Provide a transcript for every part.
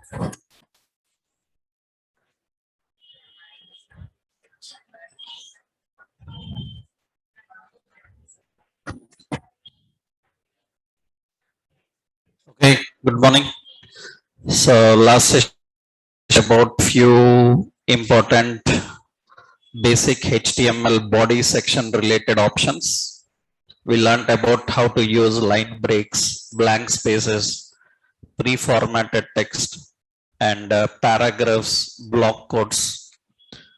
Okay, good morning. So last session about few important basic HTML body section related options. We learned about how to use line breaks, blank spaces, pre-formatted text, and paragraphs, block quotes,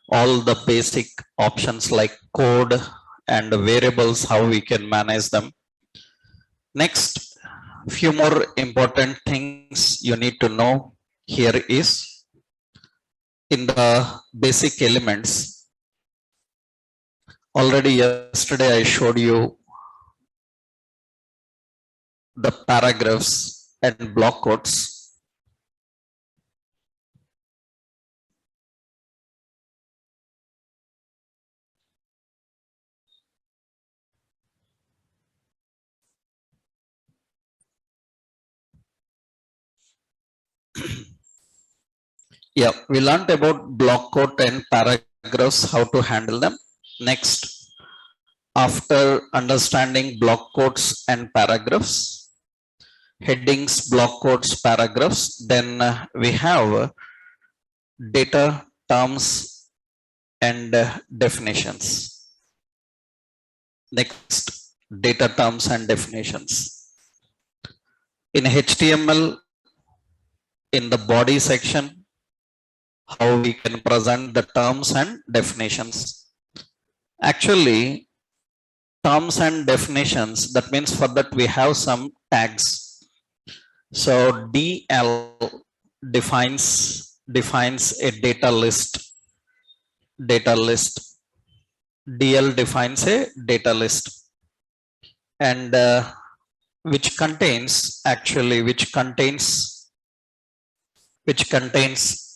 all the basic options like code and variables, how we can manage them. Next, few more important things you need to know here is in the basic elements. Already yesterday I showed you the paragraphs and block quotes. Yeah, we learned about block quote and paragraphs, how to handle them. Next, after understanding block quotes and paragraphs, headings, block quotes, paragraphs, then we have data terms and definitions. Next, data terms and definitions. In HTML, in the body section, how we can present the terms and definitions. Actually, terms and definitions, that means for that we have some tags. So DL defines a data list. DL defines a data list, and which contains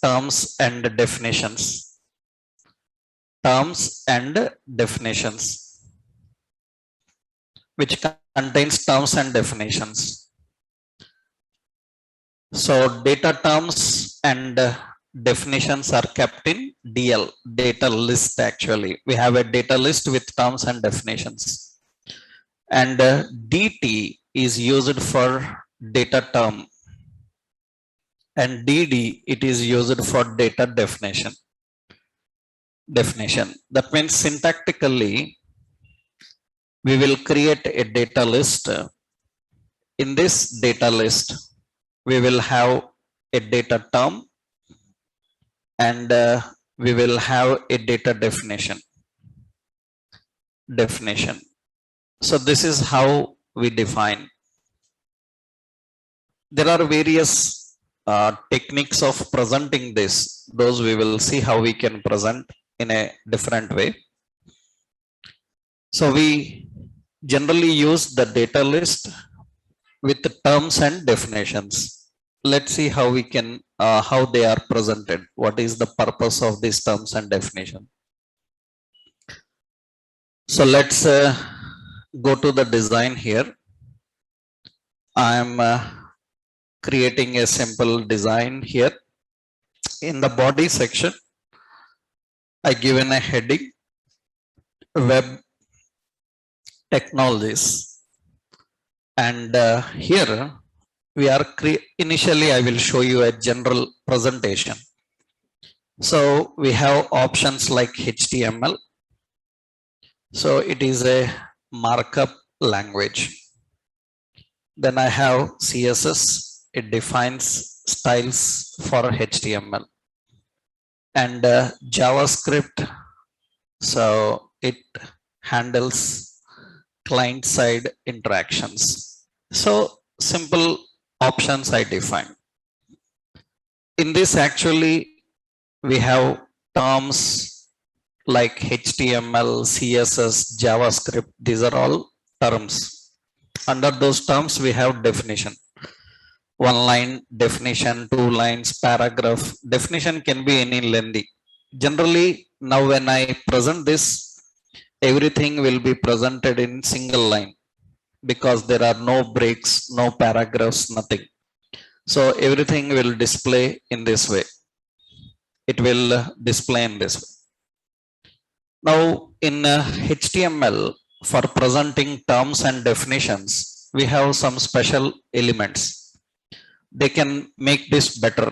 terms and definitions. Which contains terms and definitions. So data terms and definitions are kept in DL, data list. Actually, we have a data list with terms and definitions, and DT is used for data term, and DD it is used for data definition. That means syntactically we will create a data list. In this data list we will have a data term, and we will have a data definition. So this is how we define. There are various techniques of presenting this. Those we will see how we can present in a different way. So we generally use the data list with the terms and definitions. Let's see how we can how they are presented. What is the purpose of these terms and definition? So let's go to the design here. I am creating a simple design here. In the body section, I given a heading, web technologies, and here we are initially I will show you a general presentation. So we have options like HTML. So it is a markup language. Then I have CSS. It defines styles for HTML, and JavaScript. So it handles client side interactions. So simple options I define. In this actually we have terms like HTML, CSS, JavaScript. These are all terms. Under those terms we have definition. One line definition, 2 lines, paragraph. Definition can be any lengthy. Generally now when I present this, everything will be presented in single line because there are no breaks, no paragraphs, nothing. So everything will display in this way. It will display in this way. Now in HTML, for presenting terms and definitions, we have some special elements. They can make this better.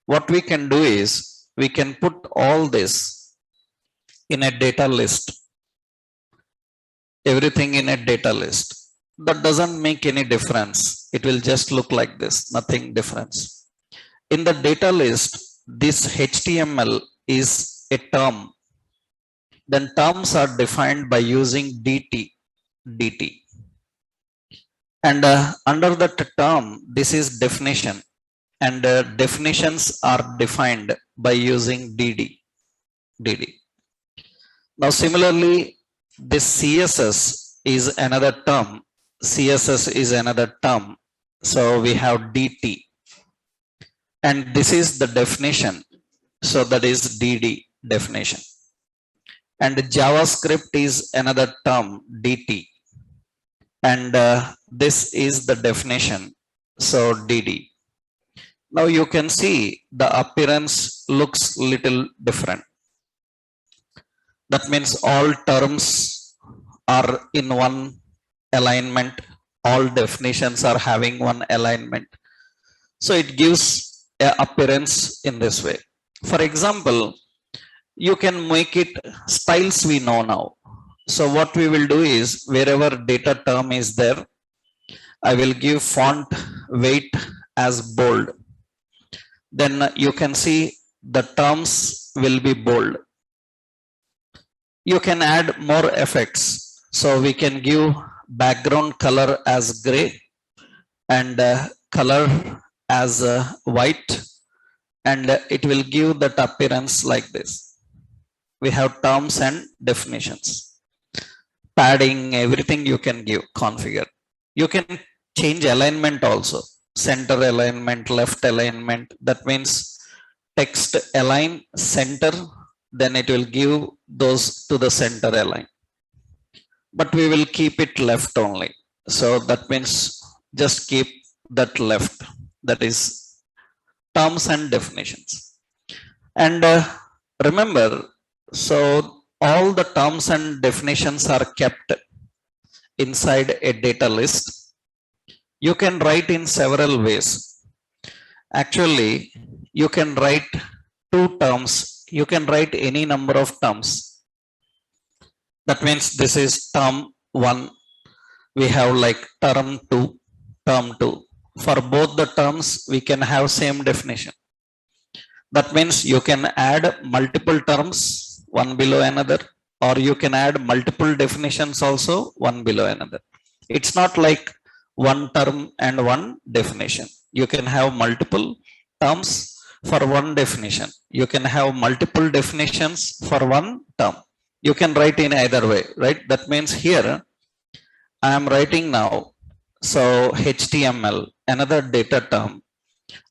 What we can do is we can put all this in a data list, everything in a data list. That doesn't make any difference. It will just look like this, nothing difference. In the data list, this HTML is a term. Then terms are defined by using dt. And under that term, this is definition. And definitions are defined by using dd. Now similarly, this CSS is another term. CSS is another term. So we have dt. And this is the definition. So that is dd definition. And JavaScript is another term, dt. And this is the definition. So dd. Now you can see the appearance looks little different. That means all terms are in one alignment. All definitions are having one alignment. So it gives an appearance in this way. For example, you can make it styles we know now. So what we will do is wherever data term is there, I will give font weight as bold. Then you can see the terms will be bold. You can add more effects. So we can give background color as gray and color as white, and it will give that appearance like this. We have terms and definitions. Padding, everything you can give, configure. You can change alignment also. Center alignment, left alignment. That means text align center, then it will give those to the center align. But we will keep it left only. So that means just keep that left. That is terms and definitions. And remember, so all the terms and definitions are kept inside a data list. You can write in several ways. Actually, you can write two terms. You can write any number of terms. That means this is term 1. We have like term 2, term 2. For both the terms, we can have same definition. That means you can add multiple terms, one below another, or you can add multiple definitions also, one below another. It's not like one term and one definition. You can have multiple terms for one definition. You can have multiple definitions for one term. You can write in either way, right? That means here I am writing now. So HTML, another data term.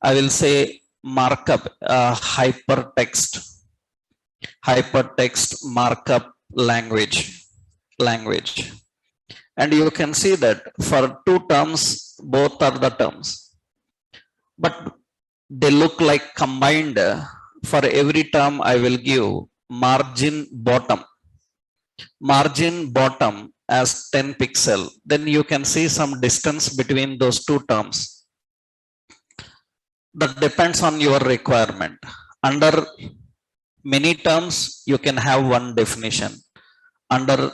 I will say markup, hypertext markup language. And you can see that for two terms, both are the terms, but they look like combined. For every term I will give margin bottom as 10 pixel. Then you can see some distance between those two terms. That depends on your requirement. Under many terms, you can have one definition. Under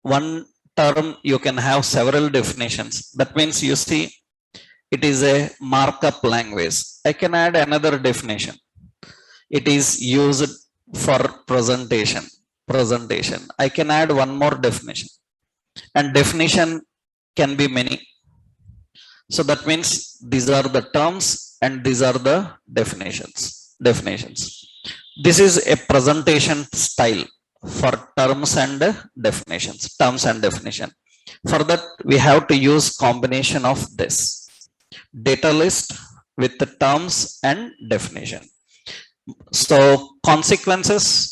one term, you can have several definitions. That means you see, it is a markup language. I can add another definition. It is used for presentation. I can add one more definition. And definition can be many. So that means these are the terms and these are the definitions. This is a presentation style for terms and definitions. For that, we have to use combination of this data list with the terms and definition. So consequences,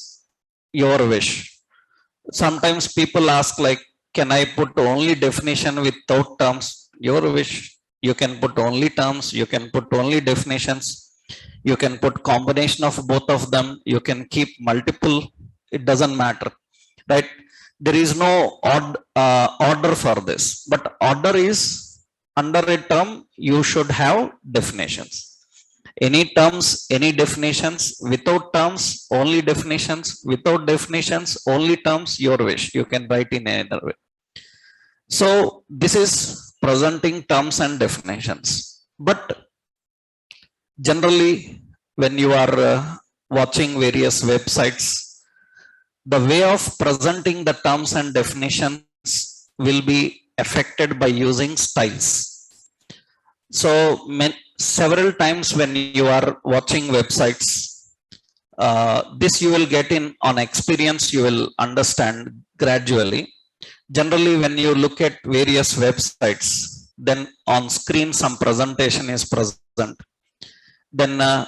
your wish. Sometimes people ask like, can I put only definition without terms? Your wish. You can put only terms, you can put only definitions, you can put combination of both of them, you can keep multiple, it doesn't matter, right? There is no order for this, but order is under a term, you should have definitions. Any terms, any definitions, without terms, only definitions, without definitions, only terms, your wish. You can write in another way. So this is presenting terms and definitions. But generally, when you are watching various websites, the way of presenting the terms and definitions will be affected by using styles. So several times when you are watching websites, this you will get in on experience, you will understand gradually. Generally, when you look at various websites, then on screen some presentation is present. Then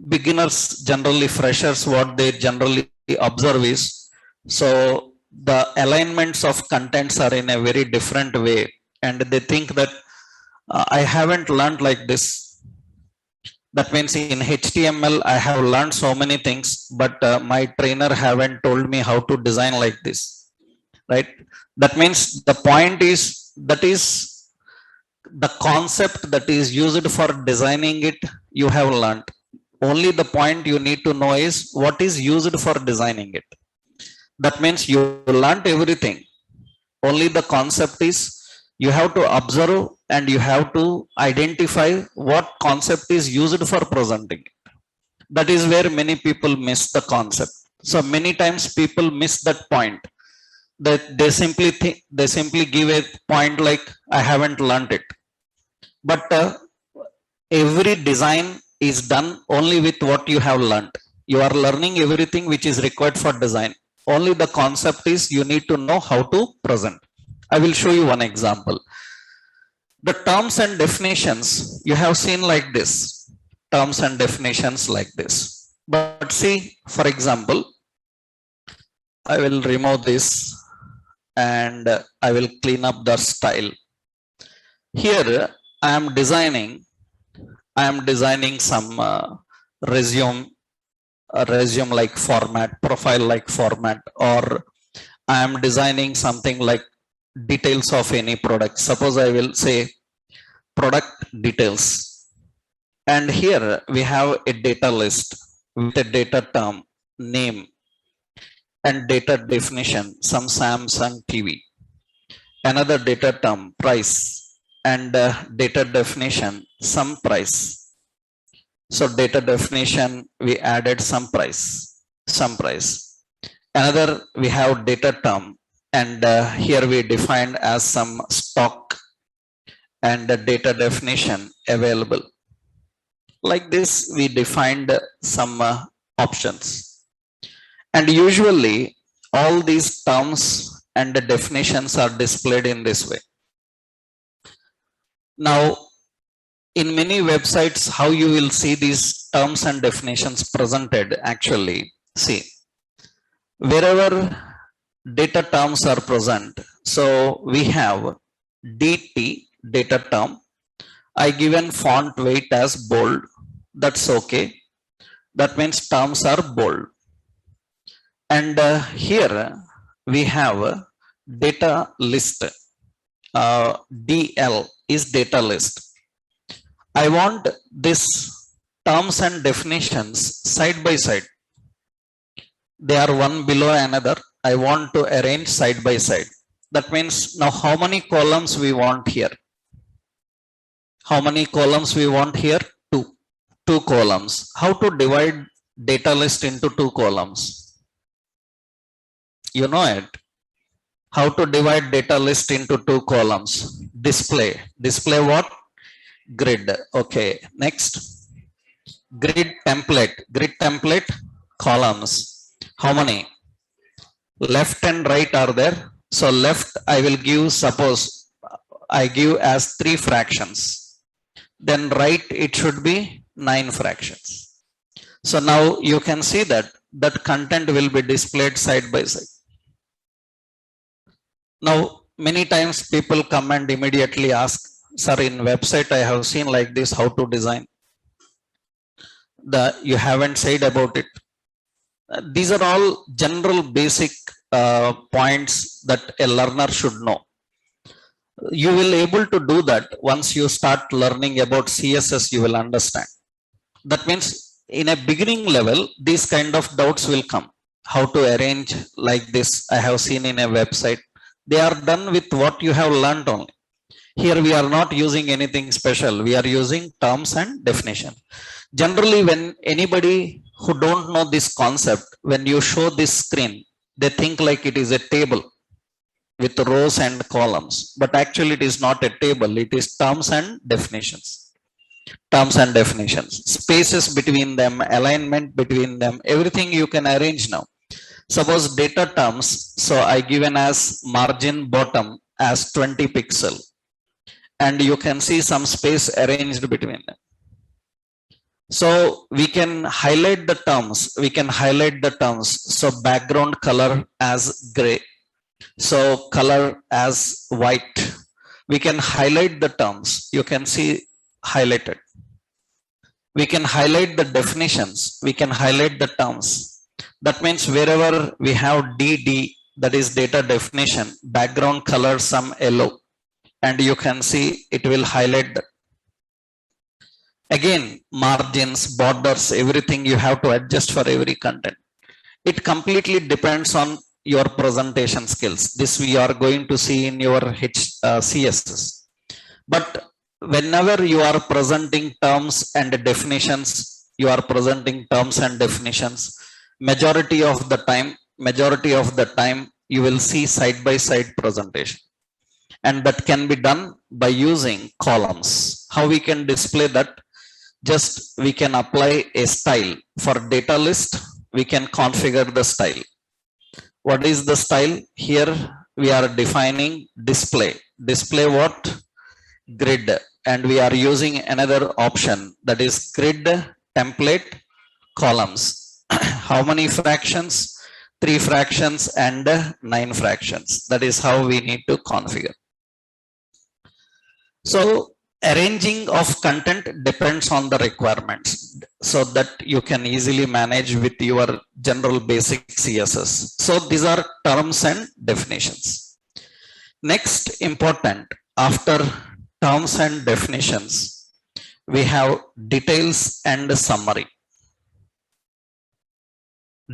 beginners, generally freshers, what they generally observe is, so the alignments of contents are in a very different way, and they think that I haven't learned like this. That means in HTML, I have learned so many things, but my trainer haven't told me how to design like this, right? That means the point is, that is the concept that is used for designing it, you have learned. Only the point you need to know is what is used for designing it. That means you learned everything. Only the concept is, you have to observe and you have to identify what concept is used for presenting it. That is where many people miss the concept. So many times people miss that point, that they simply think, they simply give a point like, I haven't learned it. But every design is done only with what you have learned. You are learning everything which is required for design. Only the concept is, you need to know how to present. I will show you one example. The terms and definitions you have seen like this, terms and definitions like this. But see, for example, I will remove this and I will clean up the style. Here I am designing some resume like format, profile like format, or I am designing something like details of any product. Suppose I will say product details, and here we have a data list with a data term, name, and data definition, some Samsung TV, another data term, price, and data definition, some price. So data definition, we added some price. Another, we have data term, and here we defined as some stock and the data definition available. Like this, we defined some options. And usually all these terms and the definitions are displayed in this way. Now, in many websites, how you will see these terms and definitions presented, actually, see, wherever data terms are present, so we have DT, data term. I given font weight as bold, that's okay. That means terms are bold. And here we have data list, DL is data list. I want this terms and definitions side by side. They are one below another. I want to arrange side by side. That means now how many columns we want here? How many columns we want here? Two columns. How to divide data list into two columns? You know it. How to divide data list into two columns? Display. Display what? Grid. Okay. Next. Grid template. Grid template. Columns. How many? Left and right are there. So left I will give, suppose I give as 3 fractions. Then right it should be 9 fractions. So now you can see that content will be displayed side by side. Now many times people come and immediately ask, sir, in website I have seen like this, how to design. You haven't said about it. These are all general basic points that a learner should know. You will able to do that once you start learning about CSS, you will understand. That means in a beginning level, these kind of doubts will come. How to arrange like this, I have seen in a website. They are done with what you have learned only. Here we are not using anything special. We are using terms and definition. Generally, when anybody who don't know this concept, when you show this screen, they think like it is a table with rows and columns. But actually it is not a table. It is terms and definitions. Terms and definitions. Spaces between them, alignment between them, everything you can arrange now. Suppose data terms, so I given as margin bottom as 20 pixel. And you can see some space arranged between them. So we can highlight the terms. We can highlight the terms. So background color as gray. So color as white. We can highlight the terms. You can see highlighted. We can highlight the definitions. We can highlight the terms. That means wherever we have DD, that is data definition, background color some yellow. And you can see it will highlight that. Again, margins, borders, everything you have to adjust for every content. It completely depends on your presentation skills. This we are going to see in your CSS. But whenever you are presenting terms and definitions, you are presenting terms and definitions, majority of the time, you will see side-by-side presentation. And that can be done by using columns. How we can display that? Just we can apply a style. For data list, we can configure the style. What is the style? Here we are defining display. Display what? Grid. And we are using another option, that is grid template columns. How many fractions? 3 fractions and 9 fractions. That is how we need to configure. So arranging of content depends on the requirements, so that you can easily manage with your general basic CSS. So these are terms and definitions. Next important, after terms and definitions, we have details and summary.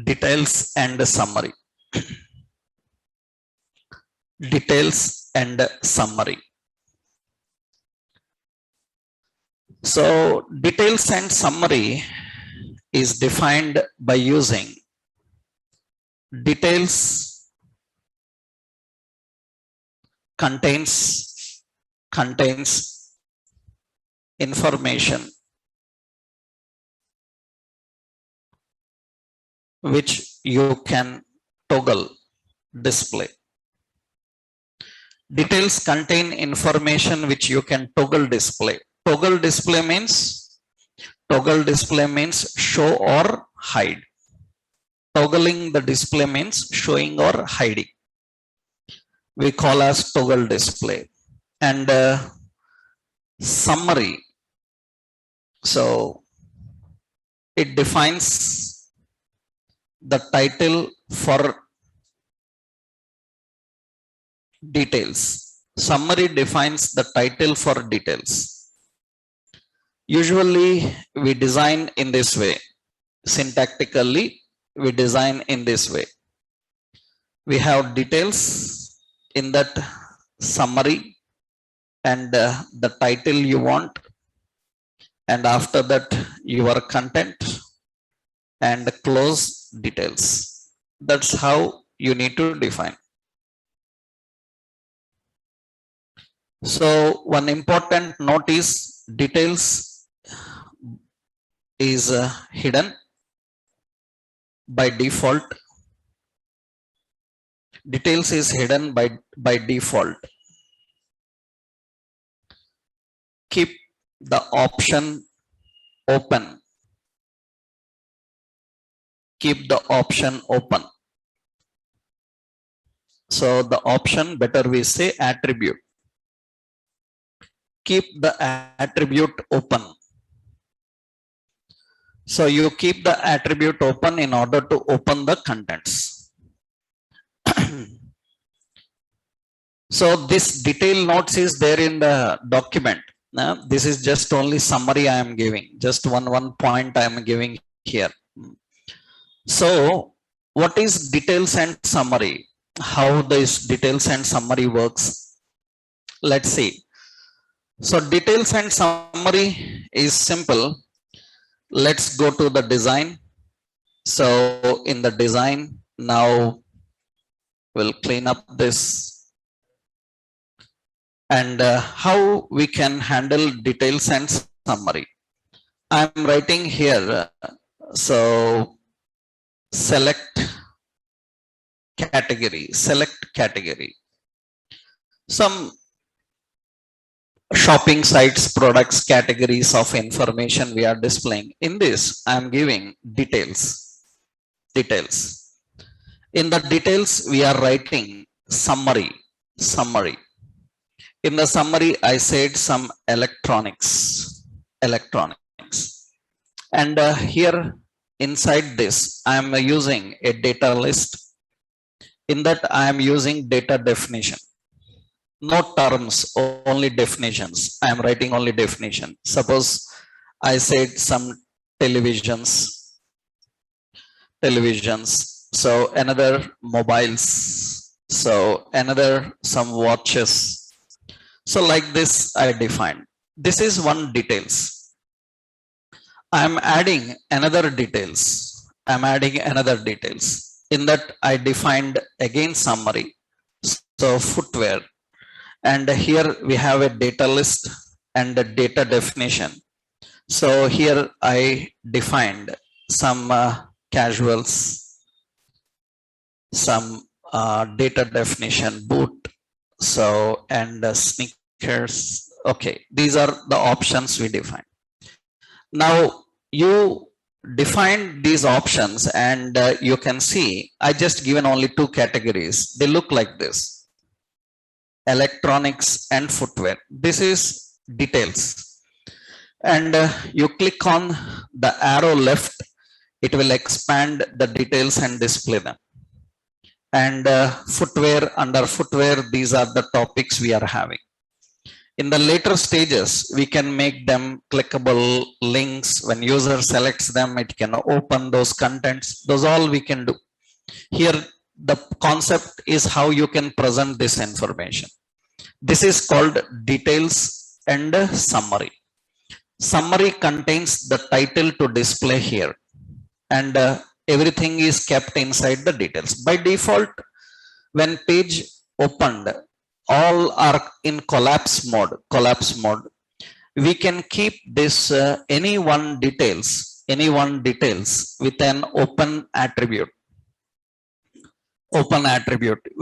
Details and summary. Details and summary. So details and summary is defined by using details contains information which you can toggle display. Details contain information which you can toggle display. Toggle display means show or hide. Toggling the display means showing or hiding. We call as toggle display. And summary. So it defines the title for details. Summary defines the title for details. Usually we design in this way. Syntactically, we design in this way. We have details in that summary and the title you want, and after that your content and close details. That's how you need to define. So one important note is details is hidden by default. Details is hidden by default. Keep the option open. Keep the option open. So the option, better we say attribute. keep the attribute open. So you keep the attribute open in order to open the contents. So this detail notes is there in the document. Now, this is just only summary I am giving, just one point I am giving here. So what is details and summary? How this details and summary works? Let's see. So details and summary is simple. Let's go to the design. So in the design, now we'll clean up this. And how we can handle details and summary. I'm writing here, so select category, some shopping sites, products, categories of information we are displaying. In this, I'm giving details. In the details, we are writing summary. In the summary, I said some electronics. And here inside this, I am using a data list. In that, I am using data definition. No terms, only definitions. I am writing only definition. Suppose I said some televisions. So another mobiles. So another some watches. So like this I defined. This is one details. I am adding another details. In that I defined again summary. So footwear. And here we have a data list and a data definition. So here I defined some casuals, some data definition boot. So and sneakers. Okay, these are the options we defined. Now you define these options and you can see I just given only two categories. They look like this: electronics and footwear. This is details. And you click on the arrow left, it will expand the details and display them. And footwear, under footwear, these are the topics we are having. In the later stages, we can make them clickable links. When user selects them, it can open those contents. Those all we can do. Here, the concept is how you can present this information. This is called details and summary. Summary contains the title to display here. And everything is kept inside the details. By default, when page opened, all are in collapse mode. We can keep this any one details with an open attribute.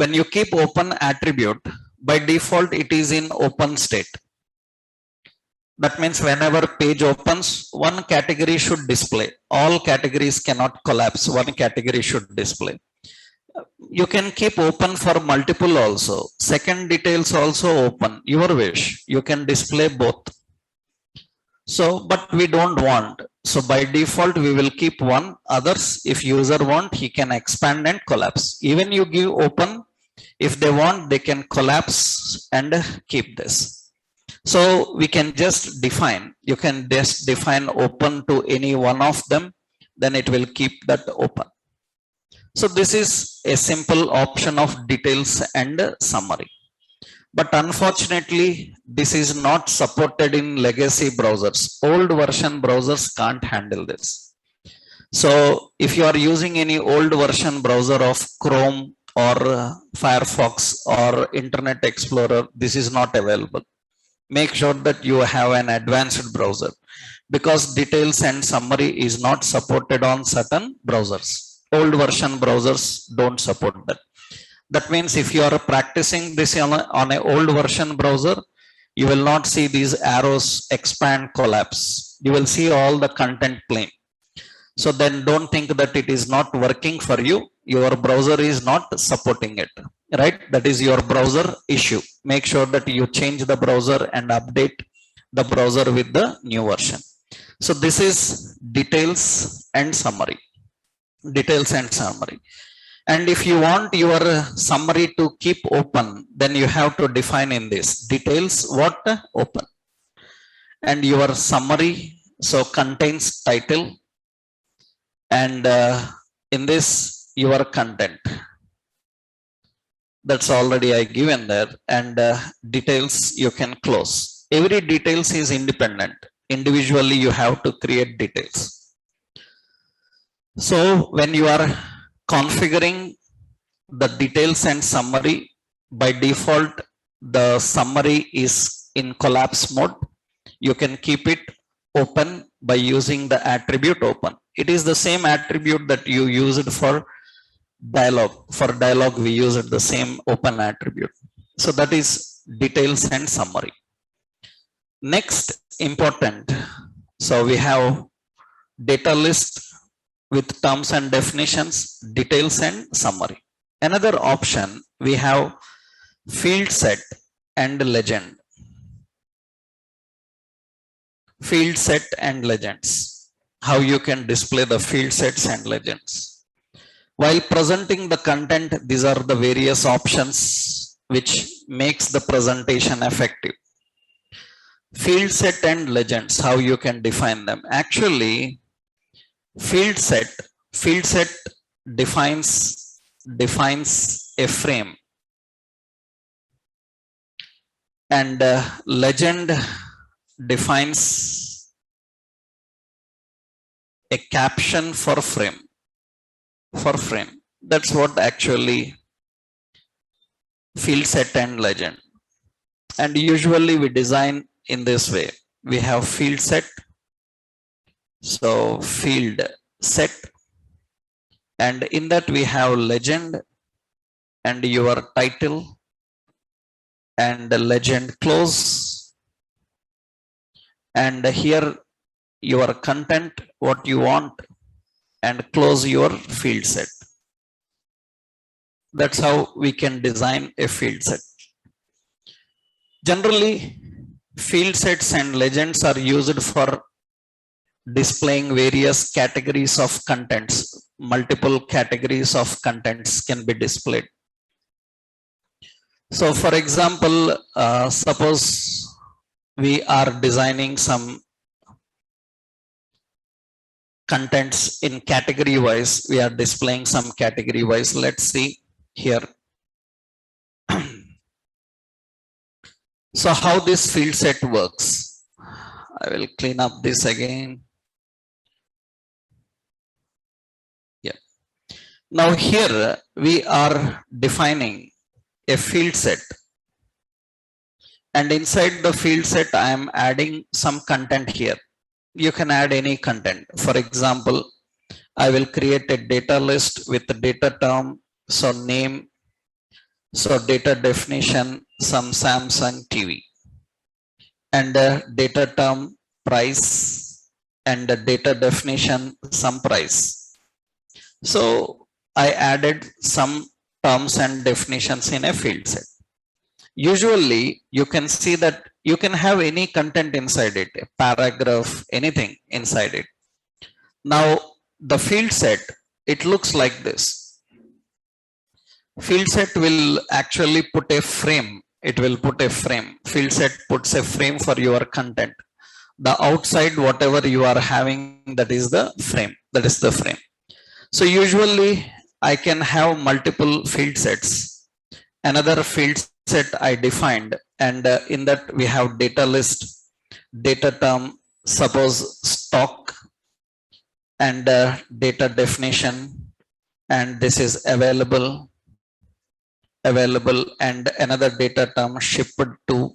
When you keep open attribute, by default it is in open state. That means whenever page opens, one category should display. All categories cannot collapse. One category should display. You can keep open for multiple also. Second details also open. Your wish. You can display both. So, but we don't want. So by default, we will keep one. Others, if user want, he can expand and collapse. Even you give open, if they want, they can collapse and keep this. So we can just define, you can just define open to any one of them, then it will keep that open. So this is a simple option of details and summary. But unfortunately, this is not supported in legacy browsers. Old version browsers can't handle this. So if you are using any old version browser of Chrome or Firefox or Internet Explorer, this is not available. Make sure that you have an advanced browser, because details and summary is not supported on certain browsers. Old version browsers don't support that. That means if you are practicing this on an old version browser, you will not see these arrows expand, collapse. You will see all the content plain. So then don't think that it is not working for you. Your browser is not supporting it, right? That is your browser issue. Make sure that you change the browser and update the browser with the new version. So this is details and summary. Details and summary. And if you want your summary to keep open, then you have to define in this details what open. And your summary so contains title and in this your content. That's already I given there, and details you can close. Every details is independent. Individually you have to create details. So when you are configuring the details and summary, by default the summary is in collapse mode. You can keep it open by using the attribute open. It is the same attribute that you used for dialog. For dialog we used the same open attribute. So that is details and summary. Next important, so we have data list with terms and definitions, details and summary. Another option we have field set and legend. Field set and legends. How you can display the field sets and legends. While presenting the content, these are the various options which makes the presentation effective. Field set and legends, how you can define them. Actually, field set defines a frame, and legend defines a caption for frame. That's what actually field set and legend. And usually we design in this way. We have field set, so field set, and in that we have legend and your title and the legend close, and here your content what you want, and close your field set. That's how we can design a field set. Generally field sets and legends are used for displaying various categories of contents. Multiple categories of contents can be displayed. So for example, suppose we are designing some contents in category wise, we are displaying some category wise. Let's see here. So how this field set works, I will clean up this again. Yeah. Now here we are defining a field set, and inside the field set I am adding some content here. You can add any content. For example, I will create a data list with the data term, so name, so data definition, some Samsung TV, and the data term price, and the data definition some price. So I added some terms and definitions in a field set. Usually you can see that you can have any content inside it, a paragraph, anything inside it. Now the field set, it looks like this. Field set will actually put a frame. It will put a frame. Field set puts a frame for your content. The outside, whatever you are having, that is the frame. That is the frame. So usually I can have multiple field sets. Another field set I defined, and in that we have data list, data term, suppose stock, and data definition, and this is available, and another data term shipped to,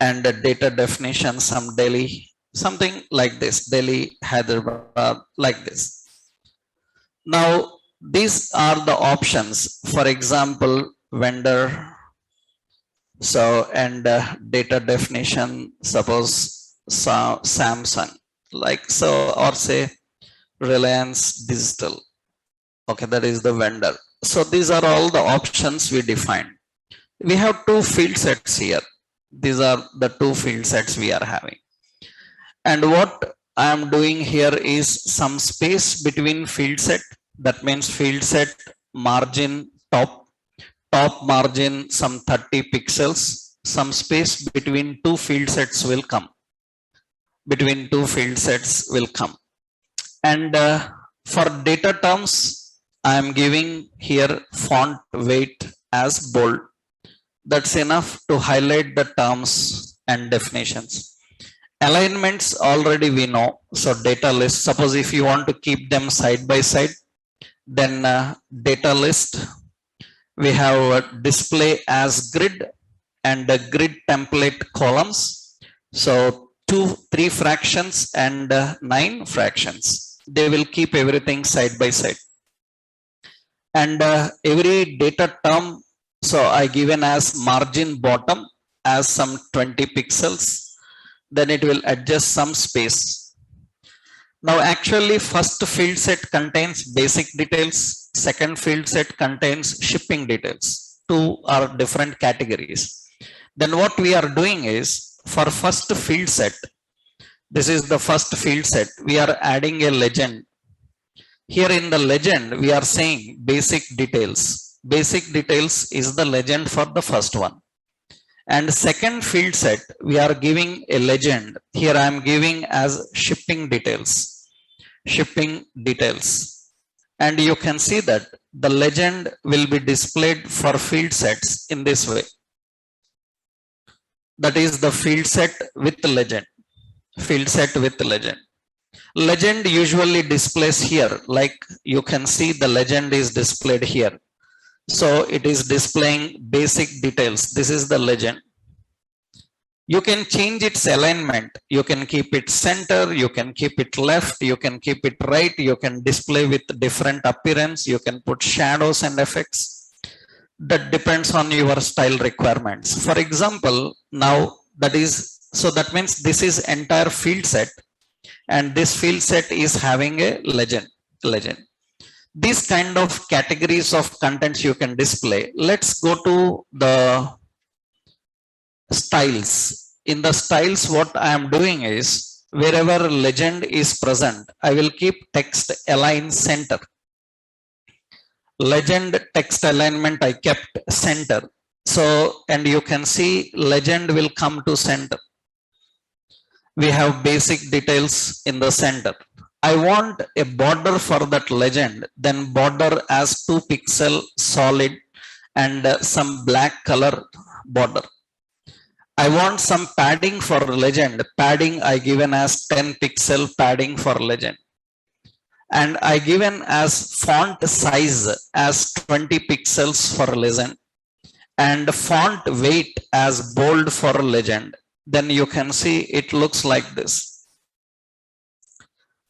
and data definition some Delhi, something like this, Delhi, Hyderabad, like this. Now these are the options. For example, vendor, so, and data definition, suppose Samsung, like so, or say Reliance Digital. Okay, that is the vendor. So these are all the options we defined. We have two field sets here. These are the two field sets we are having. And what I am doing here is some space between field set. That means field set margin top margin some 30 pixels. Some space between two field sets will come. Between two field sets will come. And for data terms, I am giving here font weight as bold. That's enough to highlight the terms and definitions. Alignments already we know. So data list, suppose if you want to keep them side by side, then data list, we have display as grid and grid template columns. So 3 fractions and 9 fractions. They will keep everything side by side. And every data term, so I given as margin bottom as some 20 pixels. Then it will adjust some space. Now actually first field set contains basic details. Second field set contains shipping details. Two are different categories. Then what we are doing is for first field set, this is the first field set, we are adding a legend. Here in the legend, we are saying basic details. Basic details is the legend for the first one. And second field set, we are giving a legend. Here I am giving as shipping details. Shipping details. And you can see that the legend will be displayed for field sets in this way. That is the field set with legend. Field set with legend. Legend usually displays here, like you can see the legend is displayed here. So it is displaying basic details. This is the legend. You can change its alignment. You can keep it center, you can keep it left, you can keep it right, you can display with different appearance, you can put shadows and effects. That depends on your style requirements. For example, now that means this is entire field set, and this field set is having a legend. These kind of categories of contents you can display. Let's go to the styles. In the styles, what I am doing is wherever legend is present, I will keep text align center. Legend text alignment I kept center. So, and you can see legend will come to center. We have basic details in the center. I want a border for that legend, then border as 2 pixel solid and some black color border. I want some padding for legend. Padding I given as 10 pixel padding for legend. And I given as font size as 20 pixels for legend and font weight as bold for legend. Then you can see it looks like this.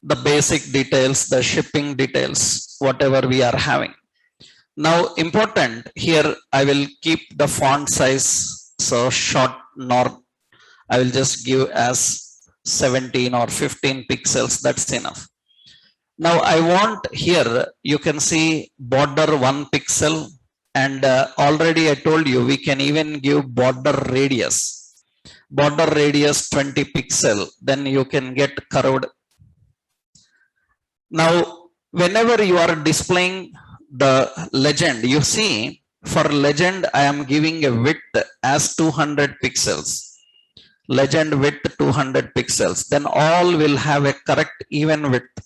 The basic details, the shipping details, whatever we are having. Now important here, I will keep the font size so short nor I will just give as 17 or 15 pixels. That's enough. Now I want here, you can see border 1 pixel and already I told you we can even give border radius. Border radius 20 pixel, then you can get curved. Now, whenever you are displaying the legend, you see for legend, I am giving a width as 200 pixels. Legend width 200 pixels. Then all will have a correct even width.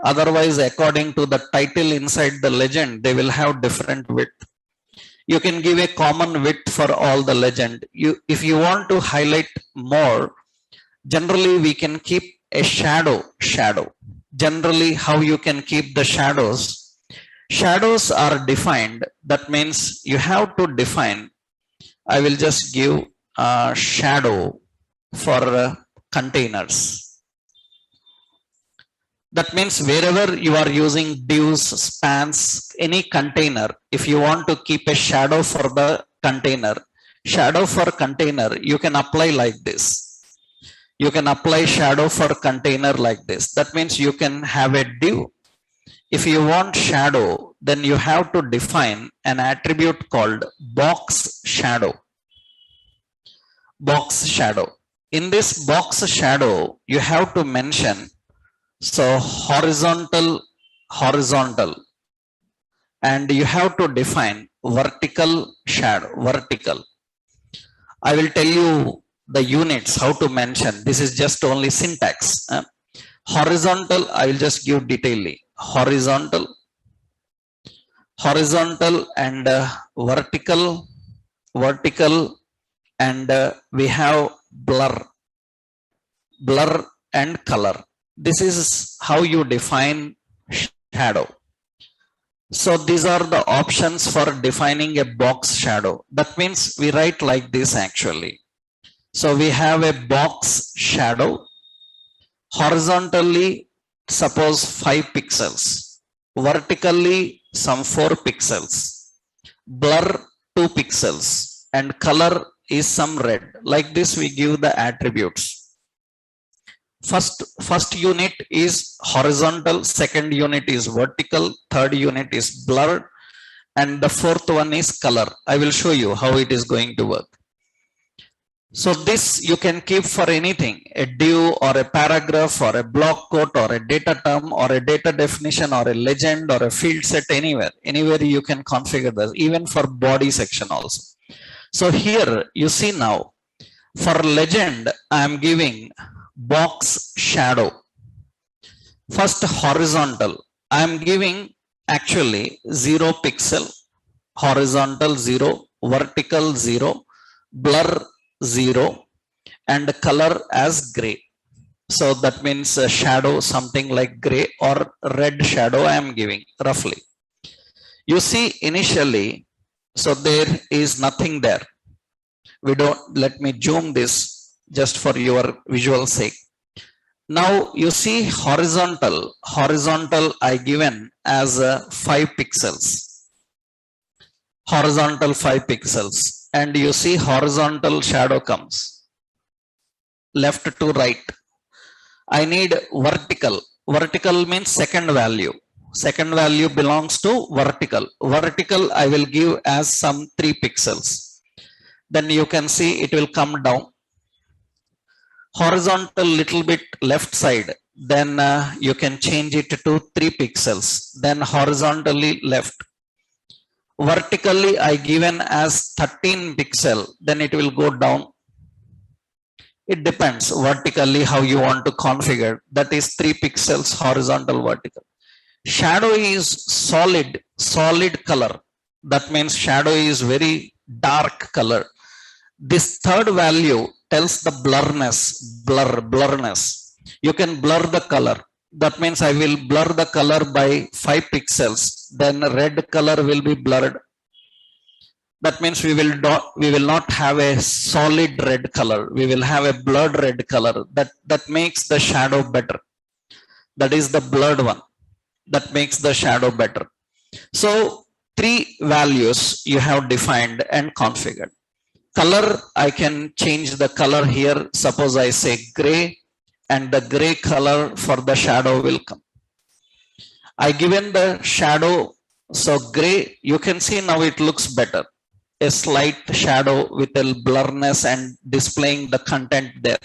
Otherwise, according to the title inside the legend, they will have different width. You can give a common width for all the legend. If you want to highlight more, generally we can keep a shadow. Generally, how you can keep the shadows? Shadows are defined. That means you have to define. I will just give a shadow for containers. That means wherever you are using divs, spans, any container, if you want to keep a shadow for the container, shadow for container, you can apply like this. You can apply shadow for container like this. That means you can have a div. If you want shadow, then you have to define an attribute called box shadow. box shadow. In this box shadow, you have to mention, so horizontal, and you have to define vertical shadow, vertical. I will tell you the units, how to mention. This is just only syntax. Horizontal, I will just give detailedly. Horizontal, and vertical, and we have blur and color. This is how you define shadow. So these are the options for defining a box shadow. That means we write like this actually. So we have a box shadow, horizontally suppose 5 pixels, vertically some 4 pixels, blur 2 pixels, and color is some red. Like this we give the attributes. First unit is horizontal, second unit is vertical, third unit is blur, and the fourth one is color. I will show you how it is going to work. So this you can keep for anything, a div or a paragraph or a block quote or a data term or a data definition or a legend or a field set, anywhere you can configure this, even for body section also. So here you see now, for legend, I am giving box shadow. First horizontal, I am giving actually 0 pixel, horizontal 0, vertical 0, blur 0, and color as gray. So that means a shadow something like gray or red shadow I am giving roughly. You see initially, so there is nothing there. We don't, let me zoom this just for your visual sake. Now you see horizontal I given as 5 pixels, horizontal 5 pixels, and you see horizontal shadow comes left to right. I need vertical means second value belongs to vertical I will give as some 3 pixels. Then you can see it will come down. Horizontal little bit left side, then you can change it to 3 pixels, then horizontally left. Vertically I given as 13 pixel, then it will go down. It depends vertically how you want to configure. That is 3 pixels horizontal, vertical. Shadow is solid color. That means shadow is very dark color. This third value tells the blurriness. You can blur the color. That means I will blur the color by 5 pixels. Then red color will be blurred. That means we will not have a solid red color. We will have a blurred red color. That makes the shadow better. That is the blurred one. That makes the shadow better. So 3 values you have defined and configured. Color, I can change the color here. Suppose I say gray, and the gray color for the shadow will come. I given the shadow, so gray, you can see now it looks better. A slight shadow with a blurriness and displaying the content there.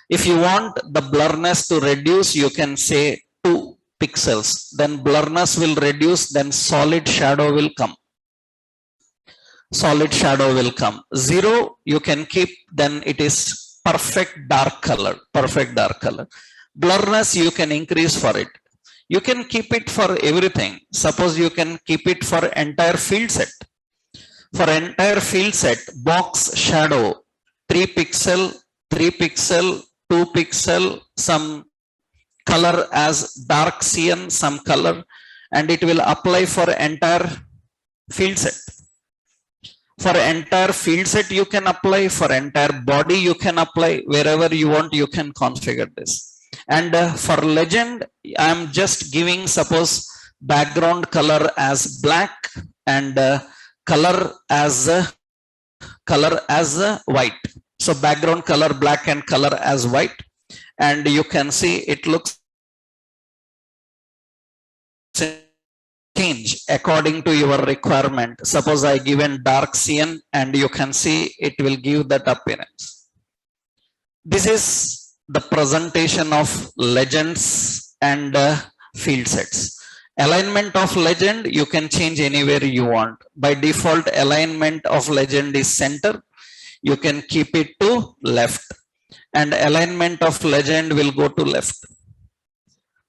If you want the blurriness to reduce, you can say 2 pixels. Then blurriness will reduce, then solid shadow will come. 0 you can keep, then it is perfect dark color. Blurriness you can increase for it. You can keep it for everything. Suppose you can keep it for entire field set. For entire field set, box shadow 3 pixel, 2 pixel, some color as dark cyan, some color, and it will apply for entire field set. For entire field set you can apply, for entire body you can apply, wherever you want you can configure this. And for legend I am just giving suppose background color as black and color as white. So background color black and color as white, and you can see it looks change according to your requirement. Suppose I given dark cyan and you can see it will give that appearance. This is the presentation of legends and field sets. Alignment of legend you can change anywhere you want. By default alignment of legend is center. You can keep it to left, and alignment of legend will go to left.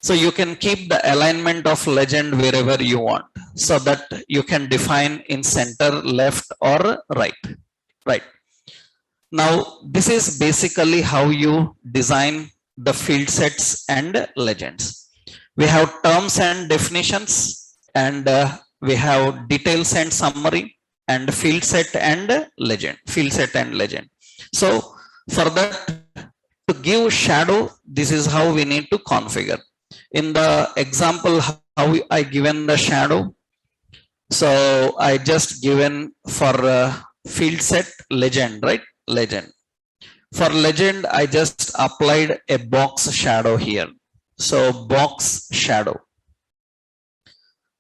So you can keep the alignment of legend wherever you want, so that you can define in center, left or right. Right. Now this is basically how you design the field sets and legends. We have terms and definitions, and we have details and summary, and field set and legend, field set and legend. So for that, to give shadow, this is how we need to configure. In the example how I given the shadow, so I just given for field set legend, right? Legend. For legend I just applied a box shadow here. So box shadow,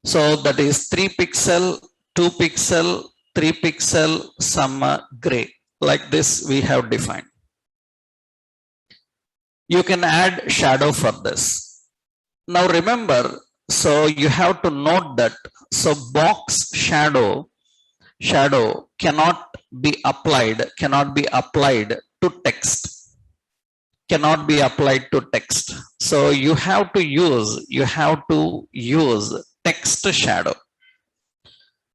so that is 3 pixel, 2 pixel, 3 pixel, some gray, like this we have defined. You can add shadow for this. Now remember, so you have to note that, so box shadow cannot be applied to text, cannot be applied to text. So you have to use text shadow.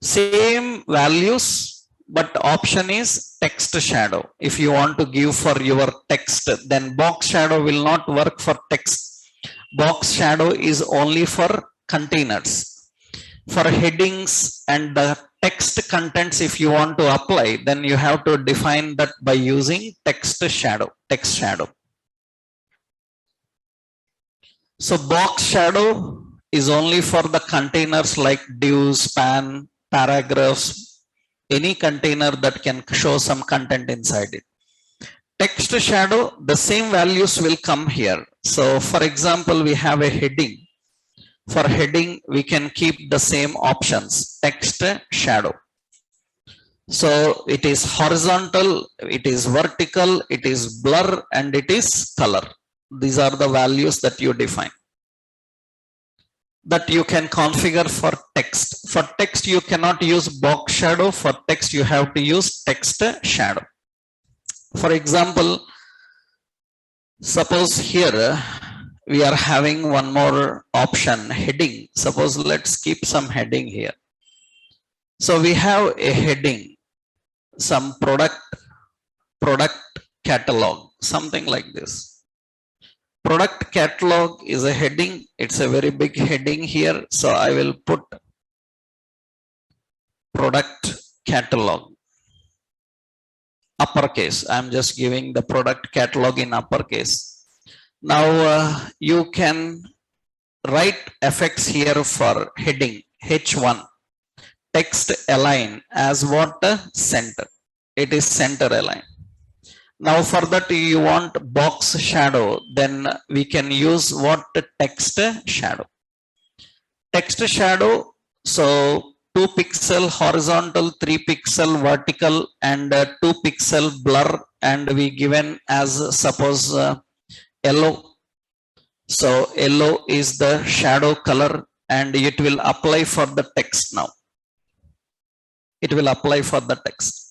Same values, but option is text shadow. If you want to give for your text, then box shadow will not work for text. Box shadow is only for containers. For headings and the text contents, if you want to apply, then you have to define that by using text shadow. So box shadow is only for the containers like div, span, paragraphs, any container that can show some content inside it. Text shadow, the same values will come here. So for example, we have a heading. For heading, we can keep the same options, text shadow. So it is horizontal, it is vertical, it is blur, and it is color. These are the values that you define, that you can configure for text. For text, you cannot use box shadow. For text, you have to use text shadow. For example, suppose here we are having one more option, heading. Suppose let's keep some heading here. So we have a heading, some product catalog, something like this. Product catalog is a heading. It's a very big heading here. So I will put product catalog, uppercase. I'm just giving the product catalog in uppercase. Now you can write effects here for heading H1, text align as what? Center. It is center align. Now for that you want box shadow, then we can use what? Text shadow. Text shadow, so 2 pixel horizontal, 3 pixel vertical, and 2 pixel blur, and we given as suppose yellow. So yellow is the shadow color, and it will apply for the text now. It will apply for the text.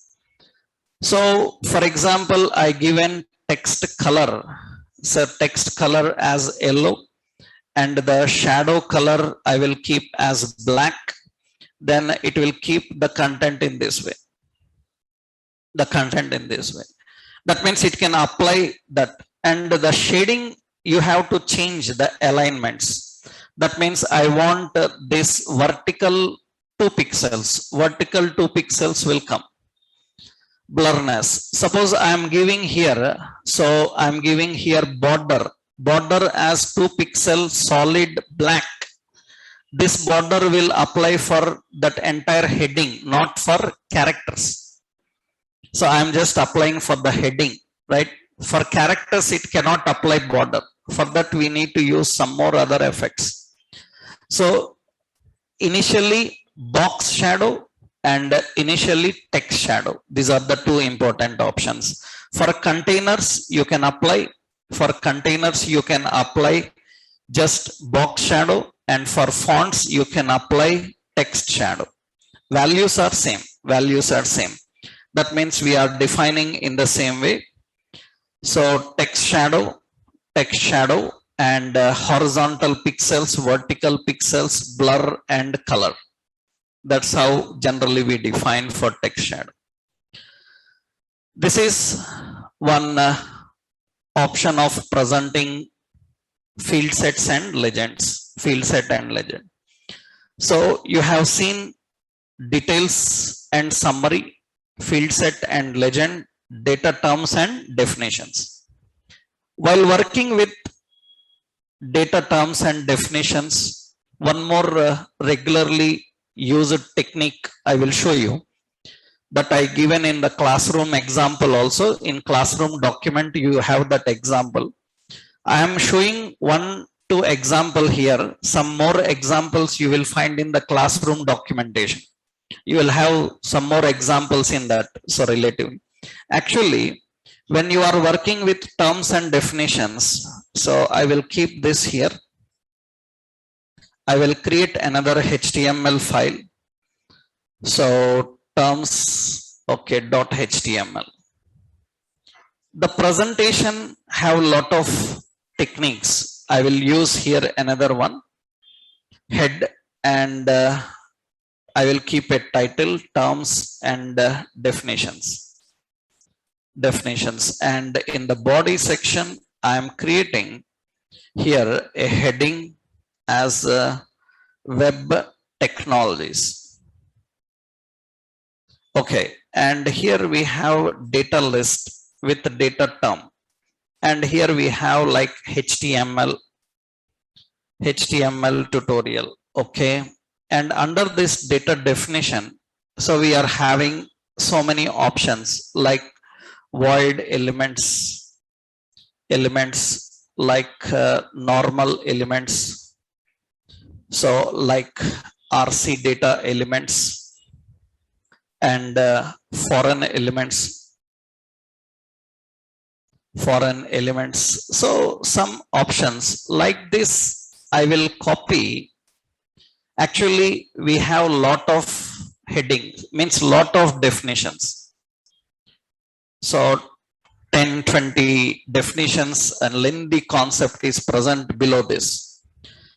So for example, I given text color. So text color as yellow, and the shadow color I will keep as black. Then it will keep the content in this way. The content in this way. That means it can apply that. And the shading, you have to change the alignments. That means I want this vertical 2 pixels. Vertical 2 pixels will come. Blurriness. Suppose I am giving here, so I am giving here border as 2 pixel solid black. This border will apply for that entire heading, not for characters. So I am just applying for the heading, right? For characters, it cannot apply border. For that, we need to use some more other effects. So initially box shadow and initially text shadow. These are the two important options. For containers, you can apply. For containers, you can apply just box shadow, and for fonts, you can apply text shadow. Values are same. Values are same. That means we are defining in the same way. So text shadow, and horizontal pixels, vertical pixels, blur and color. That's how generally we define for text shadow. This is one option of presenting field sets and legends. Field set and legend. So you have seen details and summary, field set and legend, data terms and definitions. While working with data terms and definitions, one more regularly used technique I will show you, that I given in the classroom example also. In classroom document you have that example. I am showing 1-2 example here. Some more examples you will find in the classroom documentation. You will have some more examples in that. So relative. Actually, when you are working with terms and definitions, so I will keep this here. I will create another HTML file. So terms, okay, .html. The presentation have a lot of techniques. I will use here another one, head, and I will keep a title, terms and definitions. And in the body section, I am creating here a heading as web technologies. Okay, and here we have data list with data term, and here we have like HTML tutorial. Okay, and under this data definition, so we are having so many options like void elements like normal elements, so like RC data elements and foreign elements. So some options like this I will copy. Actually we have lot of headings, means lot of definitions. So 10-20 definitions and lengthy concept is present below this.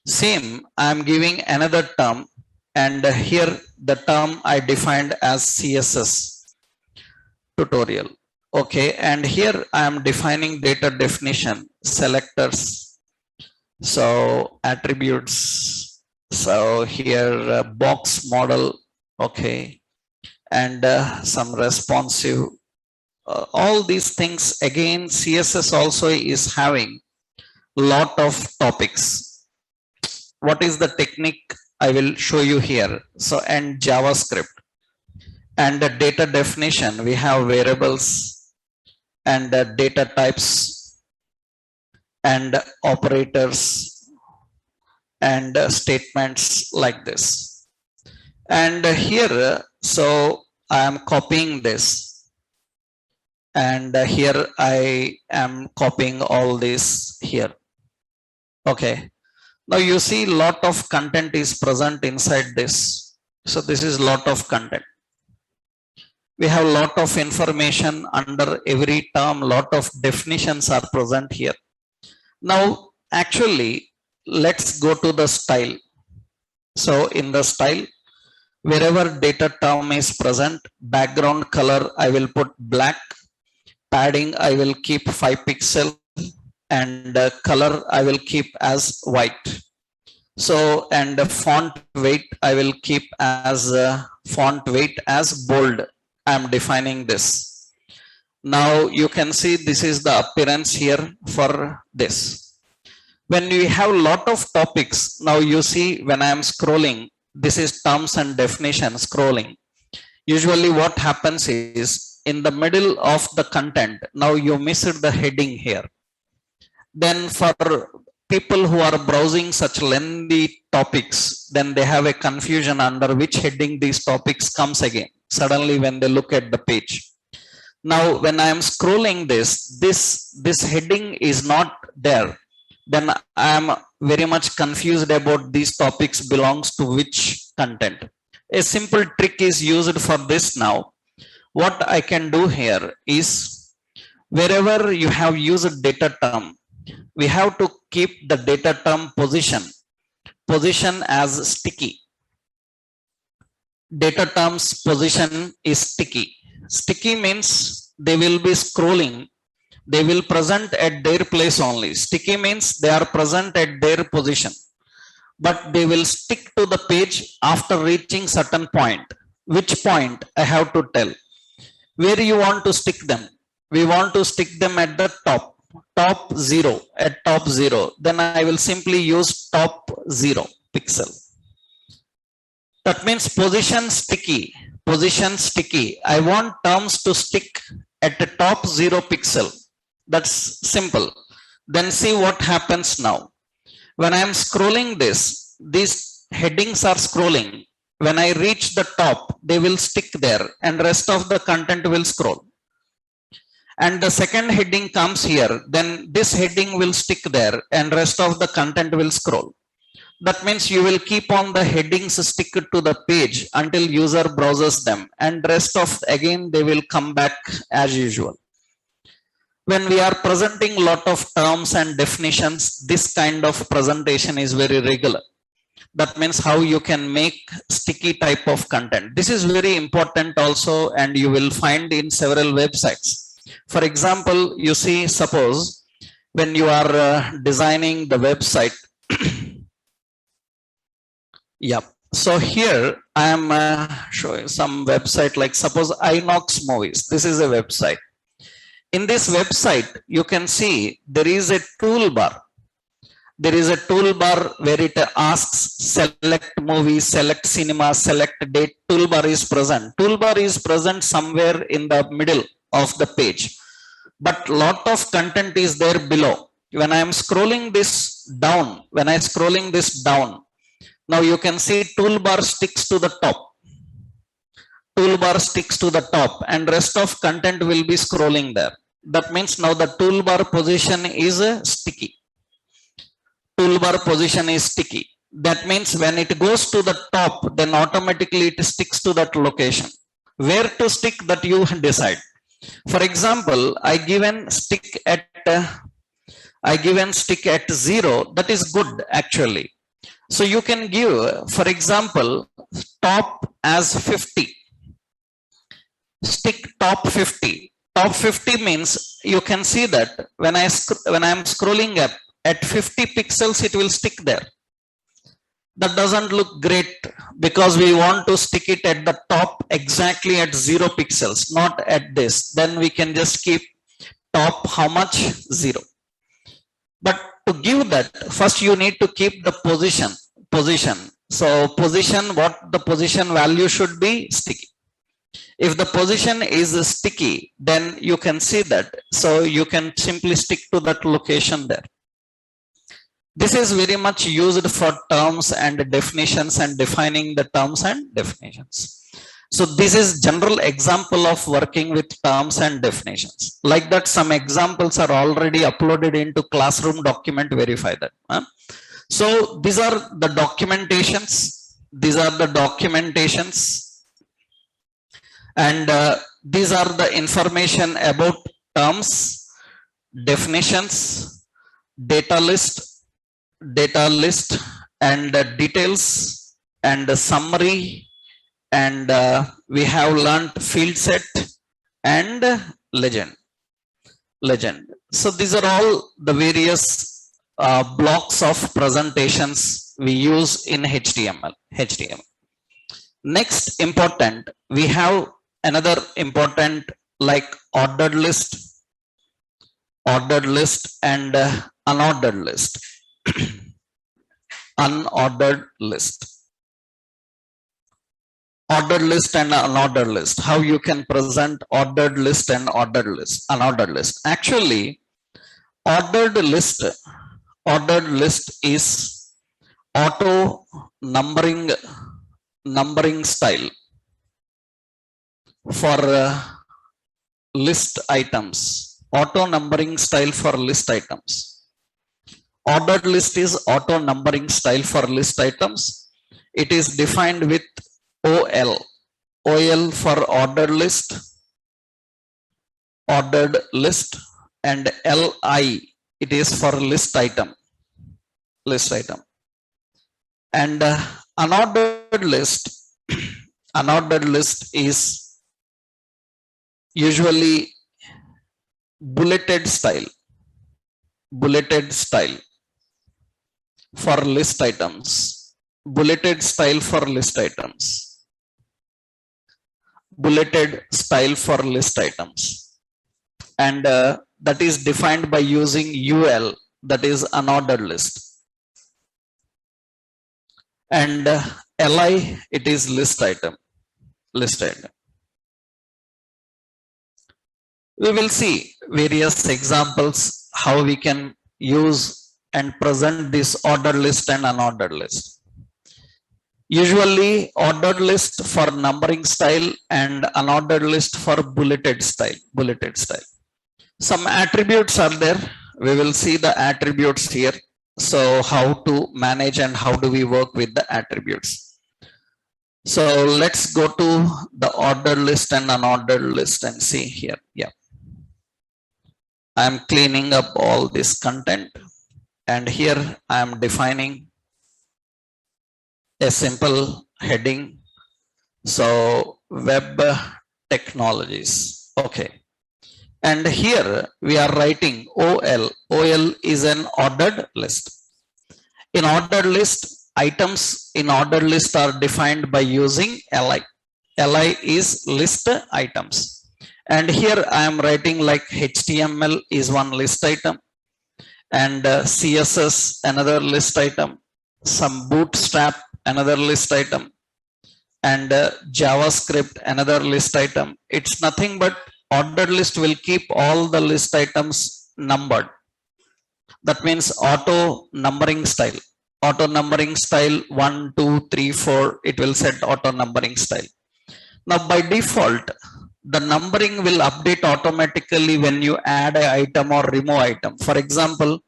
Same, I am giving another term, and here the term I defined as CSS tutorial. Okay, and here I am defining data definition, selectors, so attributes, so here box model, okay, and some responsive. All these things, again CSS also is having lot of topics. What is the technique I will show you here? So, and JavaScript and the data definition, we have variables and data types and operators and statements like this. And here, so I am copying this, and here I am copying all this here. Okay, now you see lot of content is present inside this. So this is lot of content. We have lot of information under every term, lot of definitions are present here. Now actually let's go to the style. So in the style, wherever data term is present, background color I will put black, padding I will keep 5 pixels, and color I will keep as white. So, and the font weight I will keep as bold. I am defining this. Now you can see this is the appearance here for this. When we have lot of topics, now you see when I am scrolling, this is terms and definition scrolling. Usually what happens is in the middle of the content, now you missed the heading here. Then for people who are browsing such lengthy topics, then they have a confusion under which heading these topics comes again suddenly when they look at the page. Now when I am scrolling this heading is not there, then I am very much confused about these topics belongs to which content. A simple trick is used for this now. What I can do here is, wherever you have used data term, we have to keep the data term position as sticky. Data terms position is sticky. Sticky means they will be scrolling, they will present at their place only. Sticky means they are present at their position, but they will stick to the page after reaching certain point. Which point I have to tell. Where you want to stick them? We want to stick them at the top 0, at top 0. Then I will simply use top 0 pixel. That means position sticky. I want terms to stick at the top 0 pixel. That's simple. Then see what happens now. When I am scrolling these headings are scrolling. When I reach the top, they will stick there and rest of the content will scroll. And the second heading comes here, then this heading will stick there and rest of the content will scroll. That means you will keep on the headings stick to the page until user browses them, and rest of again they will come back as usual. When we are presenting lot of terms and definitions, this kind of presentation is very regular. That means how you can make sticky type of content. This is very important also, and you will find in several websites. For example, you see, suppose when you are designing the website. Yeah. So here I am showing some website, like suppose Inox Movies. This is a website. In this website, you can see there is a toolbar. There is a toolbar where it asks select movie, select cinema, select date. Toolbar is present. Toolbar is present somewhere in the middle of the page, but lot of content is there below. When I am scrolling this down, now you can see toolbar sticks to the top. Toolbar sticks to the top and rest of content will be scrolling there. That means now the toolbar position is sticky. Toolbar position is sticky. That means when it goes to the top, then automatically it sticks to that location. Where to stick, that you decide. For example, I given stick at 0. That is good actually. So you can give, for example, top as 50. Stick top 50. Top 50 means you can see that when I am scrolling up at 50 pixels, it will stick there. That doesn't look great because we want to stick it at the top exactly at 0 pixels, not at this. Then we can just keep top how much? 0. But to give that, first you need to keep the position. So position, what the position value should be? Sticky. If the position is sticky, then you can see that. So you can simply stick to that location there. This is very much used for terms and definitions and defining the terms and definitions. So this is general example of working with terms and definitions. Like that, some examples are already uploaded into classroom document, verify that. So these are the documentations. And these are the information about terms, definitions, data list and details and summary, and we have learned field set and legend. So these are all the various blocks of presentations we use in HTML. Next important, we have another important like ordered list and unordered list. Ordered list and unordered list. How you can present ordered list and unordered list. Actually, ordered list Ordered list is auto numbering style for list items. Auto numbering style for list items. Ordered list is auto numbering style for list items. It is defined with OL. OL for ordered list, and LI, it is for list item. And unordered list, unordered list is usually bulleted style for list items. Bulleted style for list items. Bulleted style for list items. And that is defined by using UL, that is unordered list. And LI, it is list item. We will see various examples how we can use and present this ordered list and unordered list. Usually ordered list for numbering style and unordered list for bulleted style. Some attributes are there. We will see the attributes here. So how to manage and how do we work with the attributes. So let's go to the ordered list and unordered list and see here. Yeah. I am cleaning up all this content, and here I am defining a simple heading. So web technologies. Okay. And here we are writing OL. OL is an ordered list. In ordered list, items in ordered list are defined by using LI. LI is list items. And here I am writing like HTML is one list item, and CSS another list item, some Bootstrap another list item, and JavaScript another list item. It's nothing but ordered list will keep all the list items numbered. That means auto numbering style. Auto numbering style 1, 2, 3, 4. It will set auto numbering style. Now by default, the numbering will update automatically when you add an item or remove item. For example,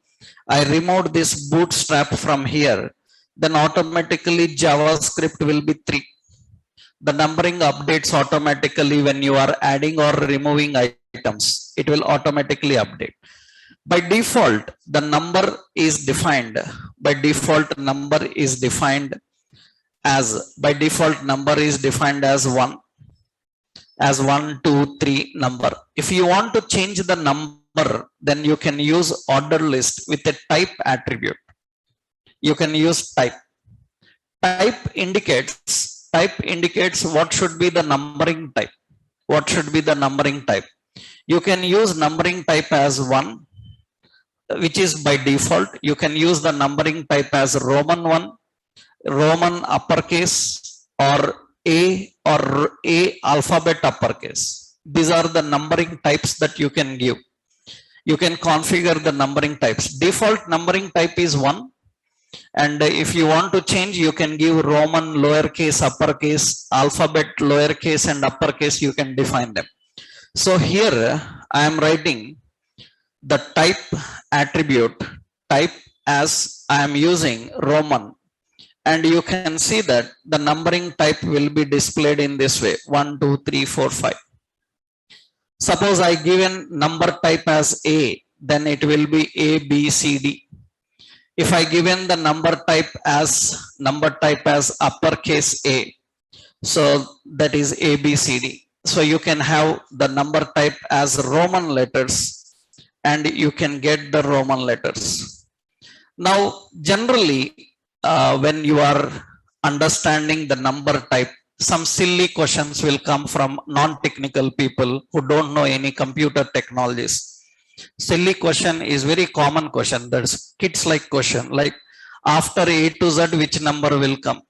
I removed this Bootstrap from here, then automatically JavaScript will be 3. The numbering updates automatically when you are adding or removing items. It will automatically update. By default, the number is defined. By default, number is defined as 1. As 1, 2, 3 number. If you want to change the number, then you can use order list with a type attribute. You can use type. Type indicates what should be the numbering type. You can use numbering type as 1, which is by default. You can use the numbering type as Roman 1, Roman uppercase, or A alphabet uppercase. These are the numbering types that you can give. You can configure the numbering types. Default numbering type is 1. And if you want to change, you can give Roman lowercase, uppercase, alphabet lowercase and uppercase. You can define them. So here I am writing the type attribute, type as I am using Roman. And you can see that the numbering type will be displayed in this way, 1, 2, 3, 4, 5. Suppose I given number type as A, then it will be A, B, C, D. If I given the number type as uppercase A, so that is A, B, C, D. So you can have the number type as Roman letters, and you can get the Roman letters. Now, generally, when you are understanding the number type, some silly questions will come from non-technical people who don't know any computer technologies. Silly question is very common question. That's kids like question, like after A to Z, which number will come?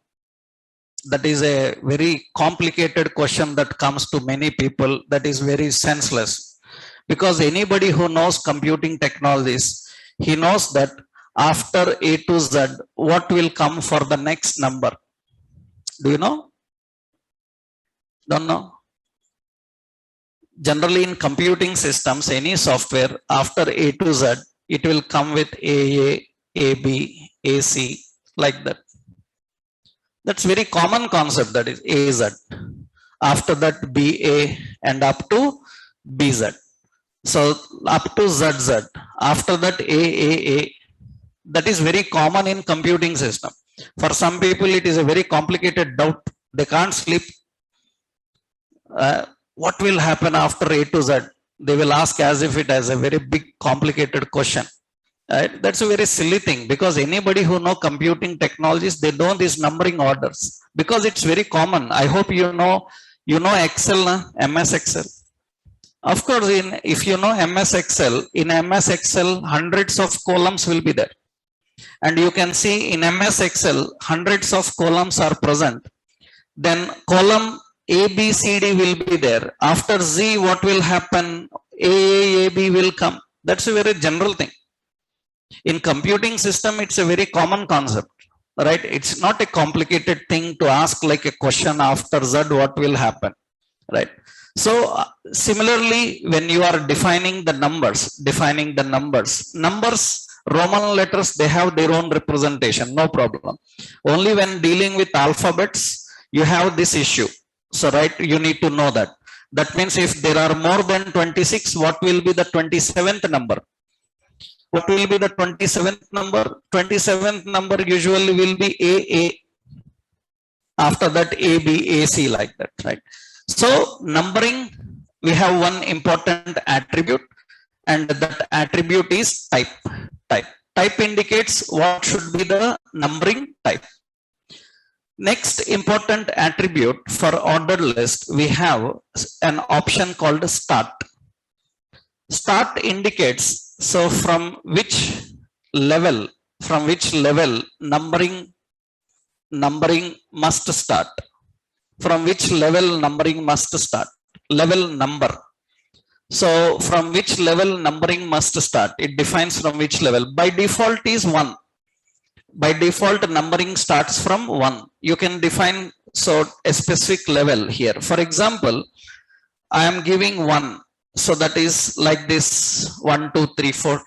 That is a very complicated question that comes to many people. That is very senseless, because anybody who knows computing technologies, he knows that after A to Z, what will come for the next number? Do you know? Don't know? Generally in computing systems, any software, after A to Z, it will come with AA, AB, AC, like that. That's very common concept, that is AZ. After that BA and up to BZ. So up to ZZ. After that AAA. That is very common in computing system. For some people, it is a very complicated doubt. They can't sleep. What will happen after A to Z? They will ask as if it has a very big complicated question. That's a very silly thing, because anybody who know computing technologies, they know these numbering orders, because it's very common. I hope you know Excel, MS Excel. Of course, if you know MS Excel, in MS Excel, hundreds of columns will be there. And you can see in MS Excel, hundreds of columns are present. Then column A, B, C, D will be there. After Z, what will happen? A, B will come. That's a very general thing. In computing system, it's a very common concept, right? It's not a complicated thing to ask like a question after Z, what will happen, right? So similarly, when you are defining the numbers, numbers, Roman letters, they have their own representation, no problem. Only when dealing with alphabets, you have this issue. So, right, you need to know that. That means if there are more than 26, what will be the 27th number? What will be the 27th number? 27th number usually will be AA. After that, AB, AC, like that, right? So, numbering, we have one important attribute, and that attribute is type. Type indicates what should be the numbering type. Next important attribute for ordered list, we have an option called start. Start indicates, so from which level numbering must start. From which level numbering must start. Level number. So from which level numbering must start. It defines from which level. By default is 1. By default, numbering starts from 1. You can define a specific level here. For example, I am giving 1. So that is like this, 1, 2, 3, 4.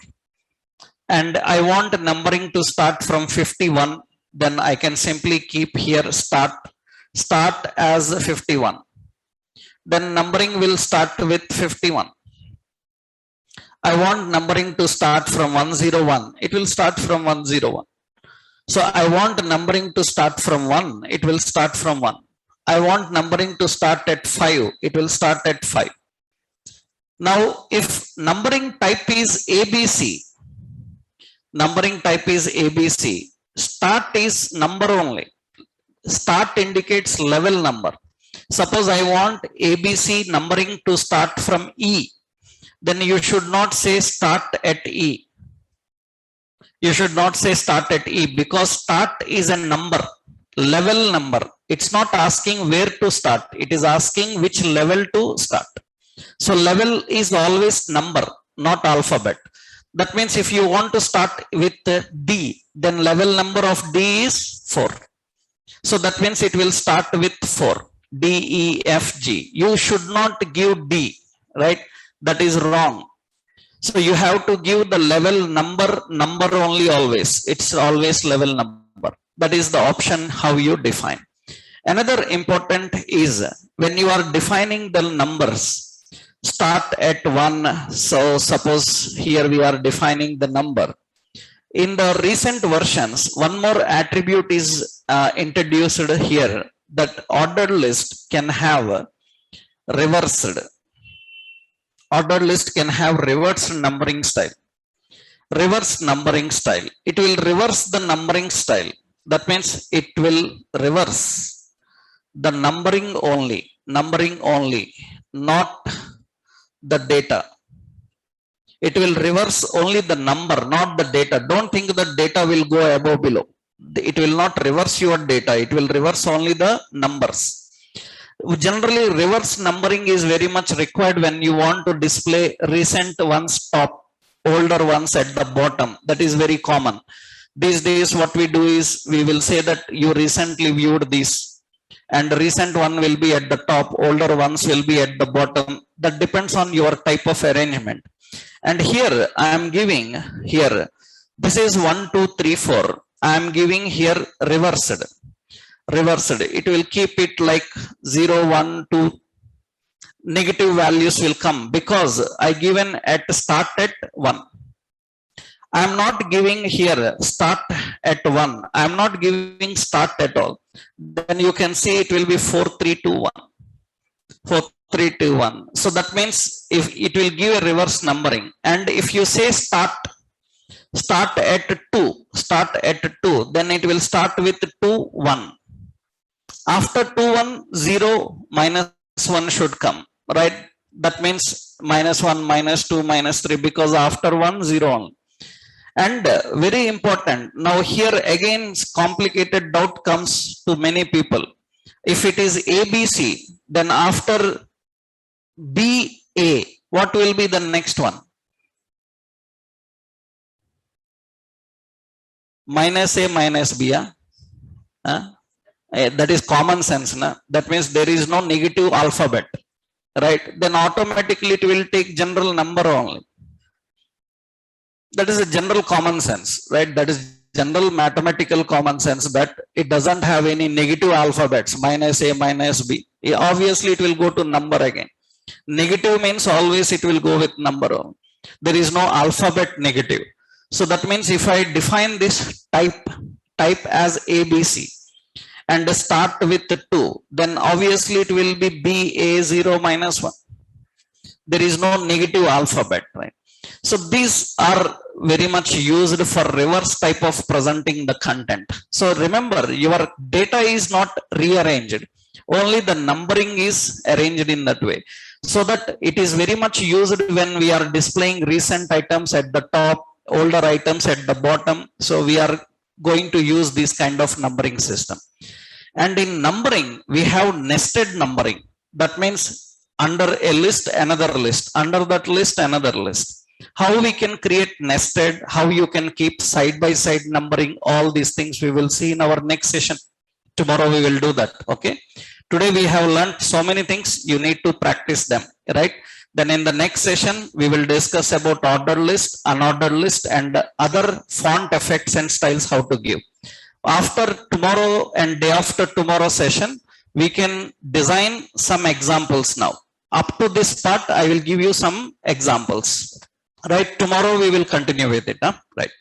And I want numbering to start from 51. Then I can simply keep here start as 51. Then numbering will start with 51. I want numbering to start from 101. It will start from 101. So I want numbering to start from 1. It will start from 1. I want numbering to start at 5. It will start at 5. Now, if numbering type is ABC, start is number only. Start indicates level number. Suppose I want ABC numbering to start from E. Then you should not say start at E. You should not say start at E, because start is a number, level number. It's not asking where to start. It is asking which level to start. So level is always number, not alphabet. That means if you want to start with D, then level number of D is 4. So that means it will start with 4. D, E, F, G. You should not give D, right? That is wrong. So you have to give the level number only always. It's always level number. That is the option how you define. Another important is when you are defining the numbers, start at 1. So suppose here we are defining the number. In the recent versions, one more attribute is introduced here, that ordered list can have reversed. Ordered list can have reversed numbering style. Reverse numbering style. It will reverse the numbering style. That means it will reverse the numbering only, not the data. It will reverse only the number, not the data. Don't think that data will go above below. It will not reverse your data. It will reverse only the numbers. Generally, reverse numbering is very much required when you want to display recent ones top. older ones at the bottom. That is very common. These days what we do is we will say that you recently viewed this, and the recent one will be at the top, older ones will be at the bottom. That depends on your type of arrangement. And here I am giving here, this is 1 2 3 4. I am giving here reversed. It will keep it like 0 1 2. Negative values will come because I given at start at 1. I am not giving here start at 1. I am not giving start at all. Then you can see it will be 4 3 2 1. 4 3 2 1. So that means if it will give a reverse numbering. And if you say start at 2, then it will start with 2 1. After 2 1, 0 minus 1 should come, right? That means minus 1 minus 2 minus 3, because after 1 0 only. And very important, now here again complicated doubt comes to many people. If it is ABC, then after BA, what will be the next one? Minus A minus B. That is common sense. Na? That means there is no negative alphabet, right? Then automatically it will take general number only. That is a general common sense, right? That is general mathematical common sense, that it doesn't have any negative alphabets, minus A minus B. Obviously it will go to number again. Negative means always it will go with number only. There is no alphabet negative. So that means if I define this type as ABC and start with 2, then obviously it will be BA0 minus 1. There is no negative alphabet, right? So these are very much used for reverse type of presenting the content. So remember, your data is not rearranged. Only the numbering is arranged in that way. So that it is very much used when we are displaying recent items at the top, older items at the bottom. So we are going to use this kind of numbering system. And in numbering, we have nested numbering. That means under a list, another list, under that list, another list. How we can create nested, how you can keep side by side numbering, all these things we will see in our next session. Tomorrow we will do that. Okay. Today we have learned so many things, you need to practice them, right? Then in the next session, we will discuss about ordered list, unordered list, and other font effects and styles, how to give. After tomorrow and day after tomorrow session, we can design some examples now. Up to this part, I will give you some examples. Right, tomorrow we will continue with it. Right.